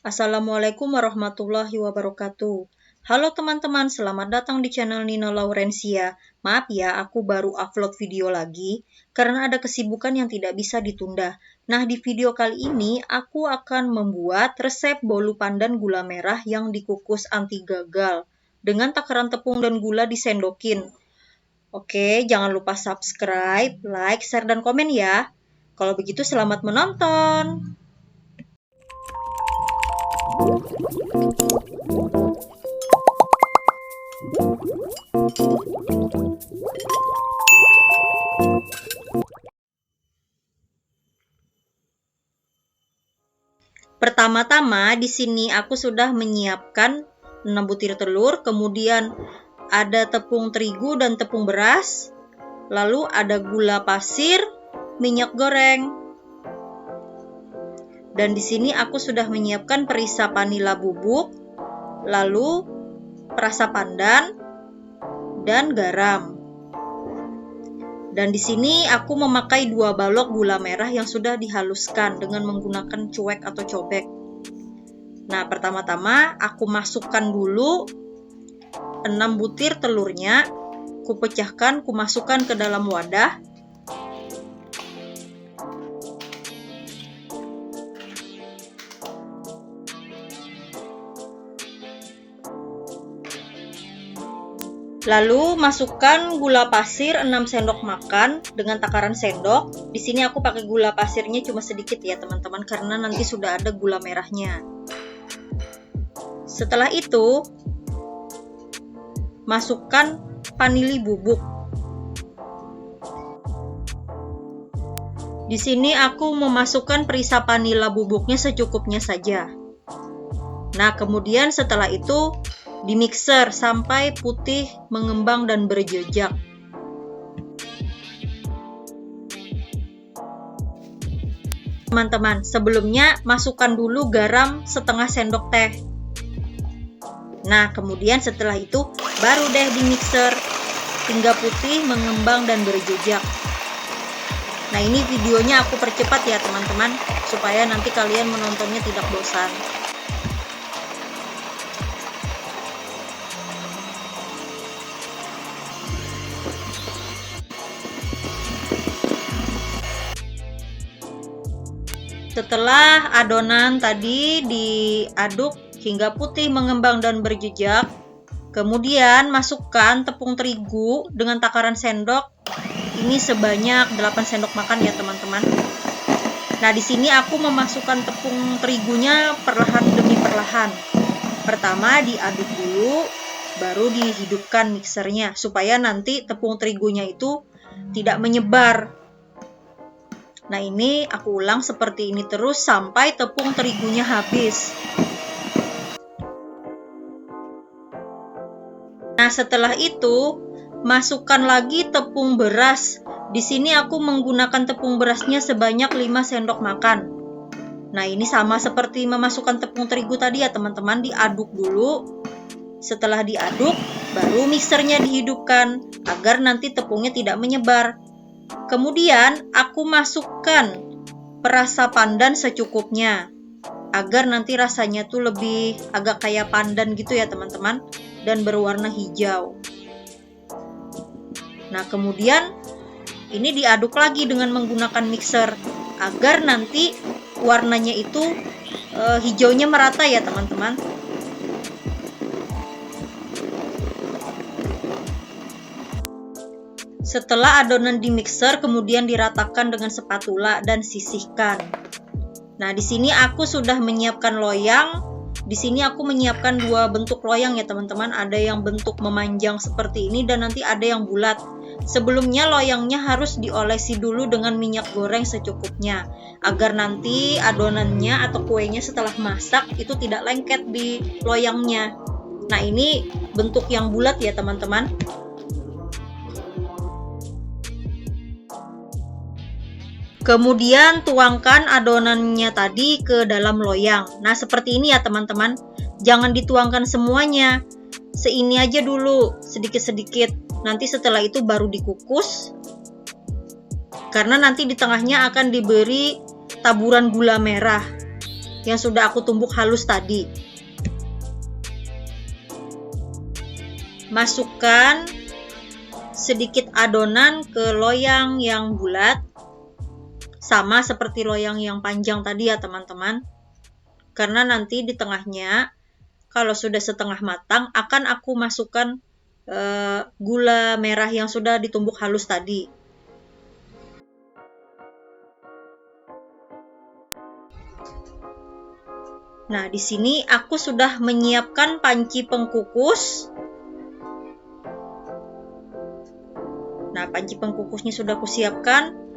Assalamualaikum warahmatullahi wabarakatuh. Halo teman-teman, selamat datang di channel Nina Laurencia. Maaf ya, aku baru upload video lagi karena ada kesibukan yang tidak bisa ditunda. Nah, di video kali ini aku akan membuat resep bolu pandan gula merah yang dikukus anti gagal dengan takaran tepung dan gula disendokin. Oke, jangan lupa subscribe, like, share, dan komen ya. Kalau begitu selamat menonton. Pertama-tama di sini aku sudah menyiapkan 6 butir telur, kemudian ada tepung terigu dan tepung beras, lalu ada gula pasir, minyak goreng. Dan di sini aku sudah menyiapkan perisa vanila bubuk, lalu perasa pandan dan garam. Dan di sini aku memakai 2 balok gula merah yang sudah dihaluskan dengan menggunakan cuek atau cobek. Nah, pertama-tama aku masukkan dulu 6 butir telurnya, kupecahkan, kumasukkan ke dalam wadah. Lalu masukkan gula pasir 6 sendok makan dengan takaran sendok. Di sini aku pakai gula pasirnya cuma sedikit ya teman-teman, karena nanti sudah ada gula merahnya. Setelah itu masukkan vanili bubuk. Di sini aku memasukkan perisa vanila bubuknya secukupnya saja. Nah, kemudian setelah itu di mixer sampai putih mengembang dan berjejak. Teman-teman, sebelumnya masukkan dulu garam setengah sendok teh. Nah, kemudian setelah itu baru deh di mixer hingga putih mengembang dan berjejak. Nah, ini videonya aku percepat ya teman-teman, supaya nanti kalian menontonnya tidak bosan. Setelah adonan tadi diaduk hingga putih mengembang dan berjejak, kemudian masukkan tepung terigu dengan takaran sendok. Ini sebanyak 8 sendok makan ya teman-teman. Nah, di sini aku memasukkan tepung terigunya perlahan demi perlahan. Pertama diaduk dulu, baru dihidupkan mixernya supaya nanti tepung terigunya itu tidak menyebar. Nah, ini aku ulang seperti ini terus sampai tepung terigunya habis. Nah, setelah itu masukkan lagi tepung beras. Di sini aku menggunakan tepung berasnya sebanyak 5 sendok makan. Nah, ini sama seperti memasukkan tepung terigu tadi ya teman-teman, diaduk dulu. Setelah diaduk, baru mixernya dihidupkan agar nanti tepungnya tidak menyebar. Kemudian aku masukkan perasa pandan secukupnya agar nanti rasanya tuh lebih agak kayak pandan gitu ya teman-teman, dan berwarna hijau. Nah, kemudian ini diaduk lagi dengan menggunakan mixer agar nanti warnanya itu hijaunya merata ya teman-teman. Setelah adonan di mixer, kemudian diratakan dengan spatula dan sisihkan. Nah, di sini aku sudah menyiapkan loyang. Di sini aku menyiapkan 2 bentuk loyang ya teman-teman. Ada yang bentuk memanjang seperti ini dan nanti ada yang bulat. Sebelumnya loyangnya harus diolesi dulu dengan minyak goreng secukupnya agar nanti adonannya atau kuenya setelah masak itu tidak lengket di loyangnya. Nah, ini bentuk yang bulat ya teman-teman. Kemudian tuangkan adonannya tadi ke dalam loyang. Nah, seperti ini ya teman-teman. Jangan dituangkan semuanya. Seini aja dulu, sedikit-sedikit. Nanti setelah itu baru dikukus. Karena nanti di tengahnya akan diberi taburan gula merah. yang sudah aku tumbuk halus tadi. Masukkan sedikit adonan ke loyang yang bulat, sama seperti loyang yang panjang tadi ya teman-teman. Karena nanti di tengahnya, kalau sudah setengah matang, akan aku masukkan gula merah yang sudah ditumbuk halus tadi. Nah, di sini aku sudah menyiapkan panci pengkukus. Nah, panci pengkukusnya sudah kusiapkan.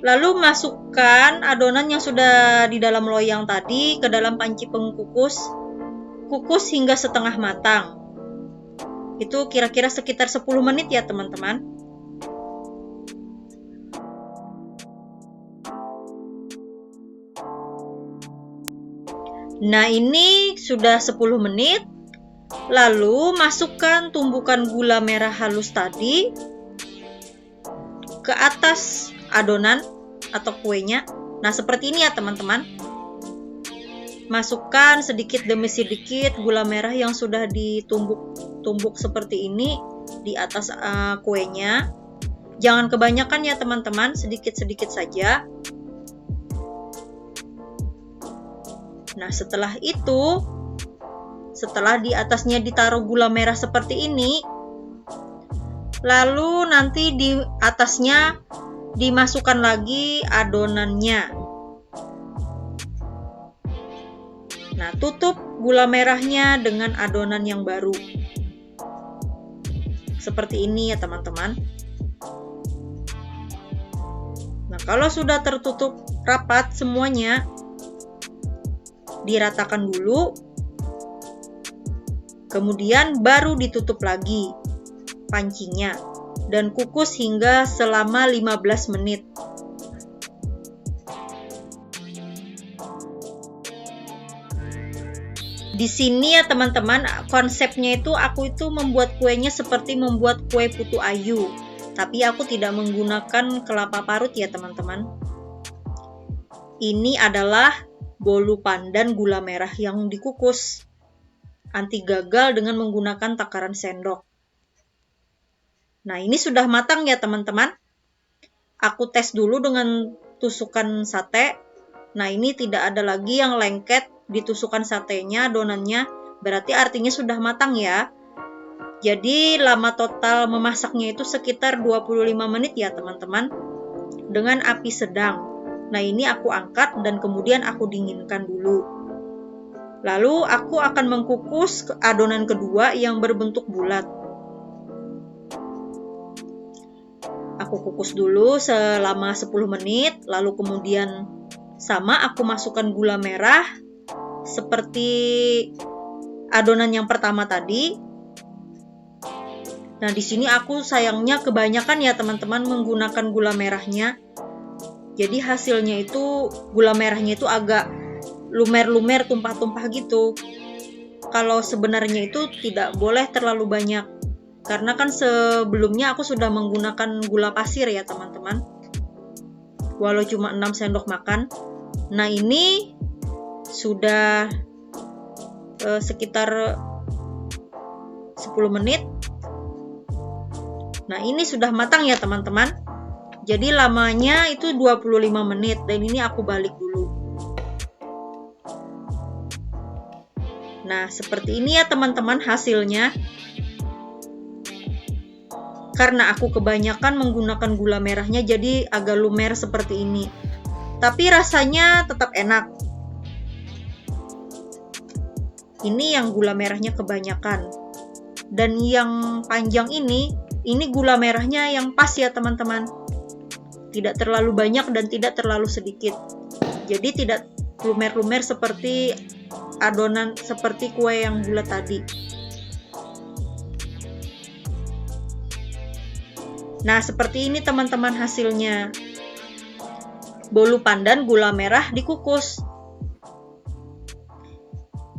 Lalu masukkan adonan yang sudah di dalam loyang tadi ke dalam panci pengkukus. Kukus hingga setengah matang. Itu kira-kira sekitar 10 menit ya teman-teman. Nah, ini sudah 10 menit. Lalu masukkan tumbukan gula merah halus tadi ke atas adonan atau kuenya. Nah, seperti ini ya teman-teman. Masukkan sedikit demi sedikit gula merah yang sudah ditumbuk seperti ini di atas kuenya. Jangan kebanyakan ya teman-teman, sedikit-sedikit saja. Nah, setelah itu, setelah di atasnya ditaruh gula merah seperti ini, lalu nanti di atasnya dimasukkan lagi adonannya. Nah, tutup gula merahnya dengan adonan yang baru. Seperti ini ya teman-teman. Nah, kalau sudah tertutup rapat semuanya, diratakan dulu. Kemudian baru ditutup lagi pancinya dan kukus hingga selama 15 menit. Di sini ya teman-teman, konsepnya itu aku itu membuat kuenya seperti membuat kue putu ayu. Tapi aku tidak menggunakan kelapa parut ya teman-teman. Ini adalah bolu pandan gula merah yang dikukus. Anti gagal dengan menggunakan takaran sendok. Nah, ini sudah matang ya teman-teman. Aku tes dulu dengan tusukan sate. Nah, ini tidak ada lagi yang lengket di tusukan satenya, adonannya. Berarti artinya sudah matang ya. Jadi lama total memasaknya itu sekitar 25 menit ya teman-teman. Dengan api sedang. Nah, ini aku angkat dan kemudian aku dinginkan dulu. Lalu aku akan mengkukus adonan kedua yang berbentuk bulat. Aku kukus dulu selama 10 menit, lalu kemudian sama aku masukkan gula merah seperti adonan yang pertama tadi. Nah, di sini aku sayangnya kebanyakan ya teman-teman menggunakan gula merahnya. Jadi hasilnya itu gula merahnya itu agak lumer-lumer, tumpah-tumpah gitu. Kalau sebenarnya itu tidak boleh terlalu banyak. Karena kan sebelumnya aku sudah menggunakan gula pasir ya teman-teman. Walau cuma 6 sendok makan. Nah, ini sudah sekitar 10 menit. Nah, ini sudah matang ya teman-teman. Jadi lamanya itu 25 menit dan ini aku balik dulu. Nah, seperti ini ya teman-teman hasilnya. Karena aku kebanyakan menggunakan gula merahnya jadi agak lumer seperti ini. Tapi rasanya tetap enak. Ini yang gula merahnya kebanyakan. Dan yang panjang ini gula merahnya yang pas ya teman-teman. Tidak terlalu banyak dan tidak terlalu sedikit. Jadi tidak lumer-lumer seperti adonan seperti kue yang bulat tadi. Nah, seperti ini teman-teman hasilnya. Bolu pandan gula merah dikukus.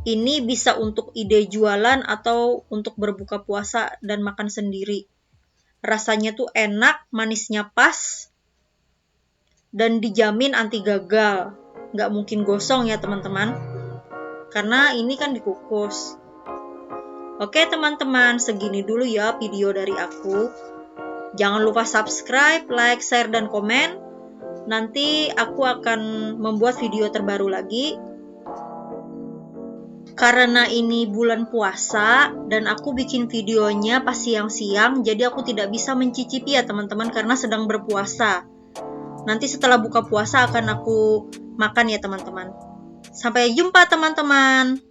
Ini bisa untuk ide jualan atau untuk berbuka puasa dan makan sendiri. Rasanya tuh enak, manisnya pas, dan dijamin anti gagal. Nggak mungkin gosong ya teman-teman. karena ini kan dikukus. Oke teman-teman, segini dulu ya video dari aku. Jangan lupa subscribe, like, share, dan komen. Nanti aku akan membuat video terbaru lagi. Karena ini bulan puasa dan aku bikin videonya pas siang-siang, jadi aku tidak bisa mencicipi ya teman-teman karena sedang berpuasa. Nanti setelah buka puasa akan aku makan ya teman-teman. Sampai jumpa teman-teman.